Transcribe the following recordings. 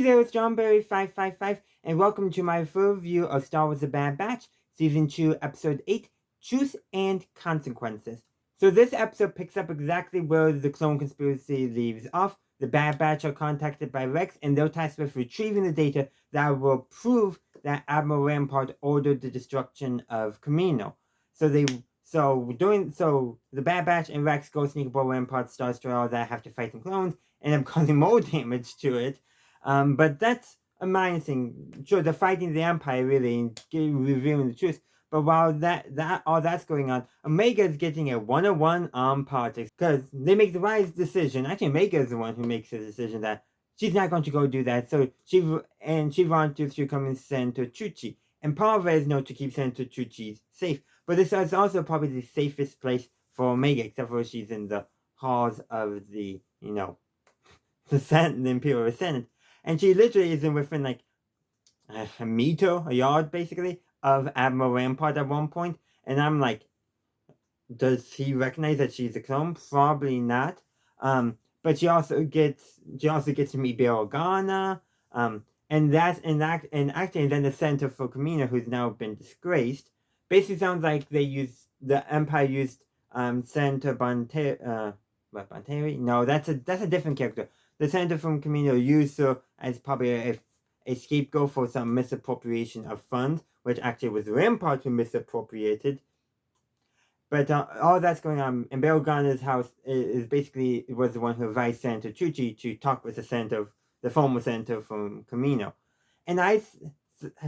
Hey there, it's JohnBerry555, and welcome to my full review of Star Wars The Bad Batch, Season 2, Episode 8, Truth and Consequences. So this episode picks up exactly where the clone conspiracy leaves off. The Bad Batch are contacted by Rex, and they're tasked with retrieving the data that will prove that Admiral Rampart ordered the destruction of Kamino. So the Bad Batch and Rex go sneak aboard Rampart's Star Destroyer that have to fight some clones, and end up causing more damage to it. But that's a minor thing. Sure, they're fighting the Empire really and revealing the truth. But while all that's going on, Omega is getting a 101 on politics because they make the wise decision. Actually, Omega is the one who makes the decision that she's not going to go do that. So she volunteers to come and Senator Chuchi. And part of it is to keep Senator Chuchi safe. But this is also probably the safest place for Omega, except for she's in the halls of the Senate, the Imperial Senate. And she literally is within like a meter, a yard basically, of Admiral Rampart at one point. And I'm like, does he recognize that she's a clone? Probably not. But she also gets to meet Bail Organa. And actually then the Center for Kamino, who's now been disgraced. Basically sounds like the Empire used Senator Bonteri. No, that's a different character. The Senator from Kamino used her as probably a scapegoat for some misappropriation of funds, which actually was Rampart who misappropriated. But all that's going on, and Bail Organa's house was the one who advised Senator Chuchi to talk with the former senator from Kamino. And I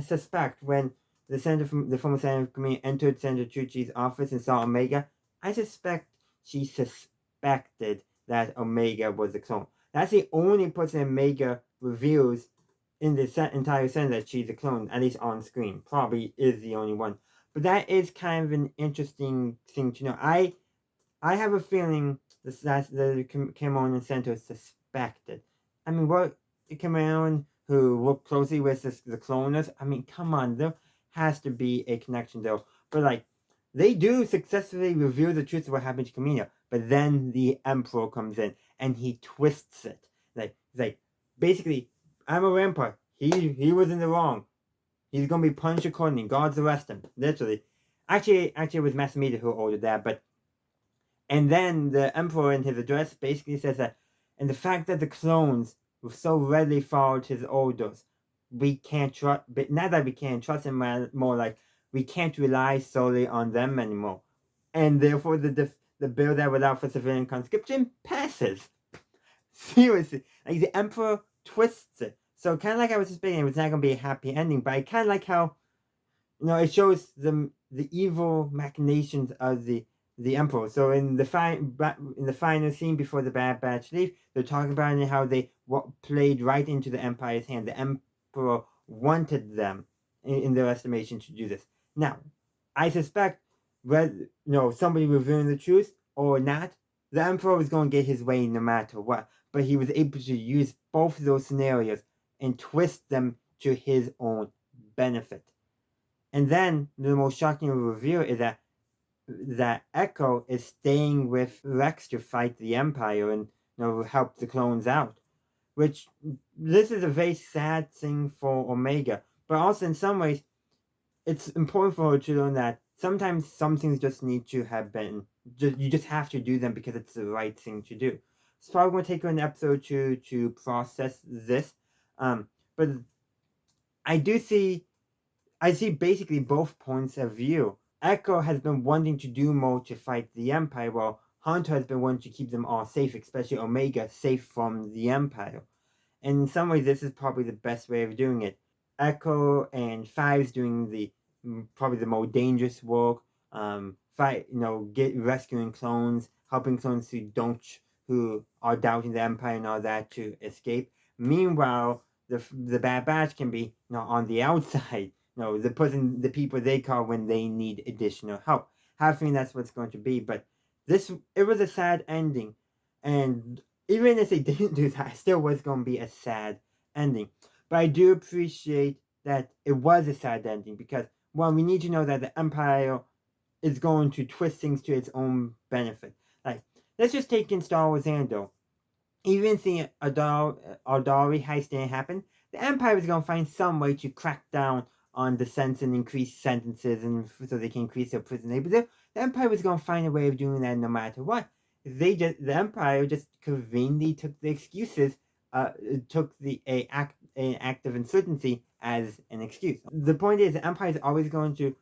suspect when the former senator from Kamino entered Senator Chuchi's office and saw Omega, I suspect she suspected that Omega was a clone. That's the only person Omega reveals in the entire Senate that she's a clone, at least on screen. Probably is the only one. But that is kind of an interesting thing to know. I have a feeling that the Cameron and Center suspected. I mean, what Cameron, who worked closely with the cloners, I mean, come on, there has to be a connection there. But like, they do successfully reveal the truth of what happened to Kamino, but then the Emperor comes in and he twists it. Like basically, Admiral Rampart, he was in the wrong. He's gonna be punished accordingly. Guards arrest him. Literally. Actually, it was Masamita who ordered that, and then the Emperor in his address basically says that, and the fact that the clones so readily followed his orders, we can't trust, but not that we can't trust him, more like we can't rely solely on them anymore. And therefore the bill that would allow for civilian conscription passes. Seriously. Like the Emperor twists it. So kind of like I was suspecting, it was not going to be a happy ending, but I kind of like how, it shows the evil machinations of the Emperor. So in the final scene before the Bad Batch leave, they're talking about how they played right into the Empire's hand. The Emperor wanted them, in their estimation, to do this. Now, I suspect whether somebody revealing the truth or not, the Emperor was going to get his way no matter what. But he was able to use both of those scenarios and twist them to his own benefit. And then the most shocking reveal is that Echo is staying with Rex to fight the Empire and help the clones out. Which, this is a very sad thing for Omega. But also in some ways, it's important for her to learn that sometimes some things just need to have been, you just have to do them because it's the right thing to do. It's probably going to take her an episode to process this. But I see basically both points of view. Echo has been wanting to do more to fight the Empire, while Hunter has been wanting to keep them all safe, especially Omega, safe from the Empire. And in some ways, this is probably the best way of doing it. Echo and Fives doing probably the more dangerous work, rescuing clones, helping clones who are doubting the Empire and all that to escape. Meanwhile, the Bad Batch can be on the outside, the people they call when they need additional help. I have a feeling that's what's going to be, but it was a sad ending, and even if they didn't do that, it still was going to be a sad ending. But I do appreciate that it was a sad ending because, well, we need to know that the Empire is going to twist things to its own benefit. Like, let's just take in Star Wars Andor. Even if the Aldari heist didn't happen, the Empire is going to find some way to crack down on dissents and increase sentences, and so they can increase their prison labor. The Empire is going to find a way of doing that no matter what. The Empire just conveniently took the excuses, took an act of uncertainty as an excuse. The point is, the Emperor is always going to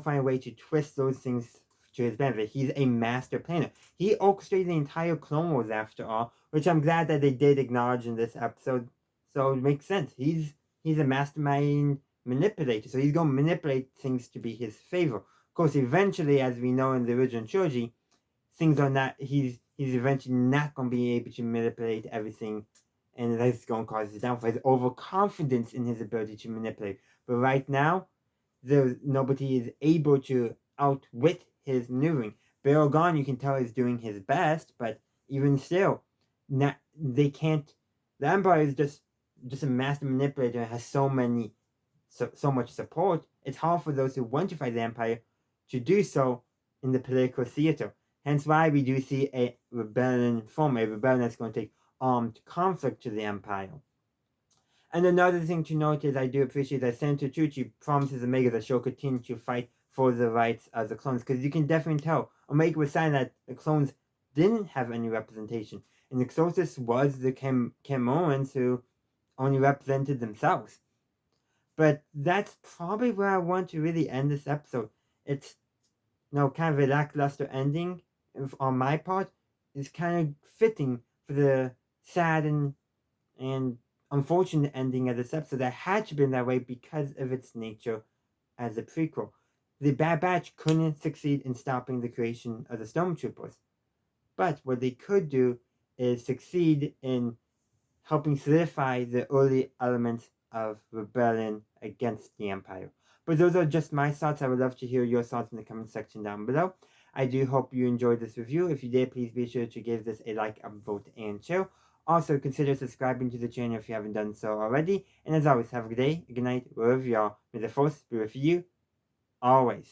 find a way to twist those things to his benefit. He's a master planner. He orchestrated the entire Clone Wars, after all, which I'm glad that they did acknowledge in this episode. So it makes sense. He's a mastermind manipulator. So he's going to manipulate things to be his favor. Of course, eventually, as we know in the original trilogy, things are not. He's eventually not going to be able to manipulate everything, and that's going to cause his downfall. His overconfidence in his ability to manipulate. But right now, nobody is able to outwit his maneuvering. Bail Organa, you can tell, is doing his best, but even still, they can't. The Empire is just a master manipulator and has so much support. It's hard for those who want to fight the Empire to do so in the political theater. Hence why we do see a rebellion form, a rebellion that's going to take armed conflict to the Empire. And another thing to note is I do appreciate that Senator Tucci promises Omega that she'll continue to fight for the rights of the clones, because you can definitely tell Omega was saying that the clones didn't have any representation, and the closest was the Camerons, who only represented themselves. But that's probably where I want to really end this episode. It's kind of a lackluster ending on my part. It's kind of fitting for the sad and unfortunate ending of this episode that had to be that way because of its nature as a prequel. The Bad Batch couldn't succeed in stopping the creation of the Stormtroopers, but what they could do is succeed in helping solidify the early elements of rebellion against the Empire. But those are just my thoughts. I would love to hear your thoughts in the comment section down below. I do hope you enjoyed this review. If you did, please be sure to give this a like, a vote, and share. Also, consider subscribing to the channel if you haven't done so already. And as always, have a good day, a good night, wherever you are. May the Force be with you always.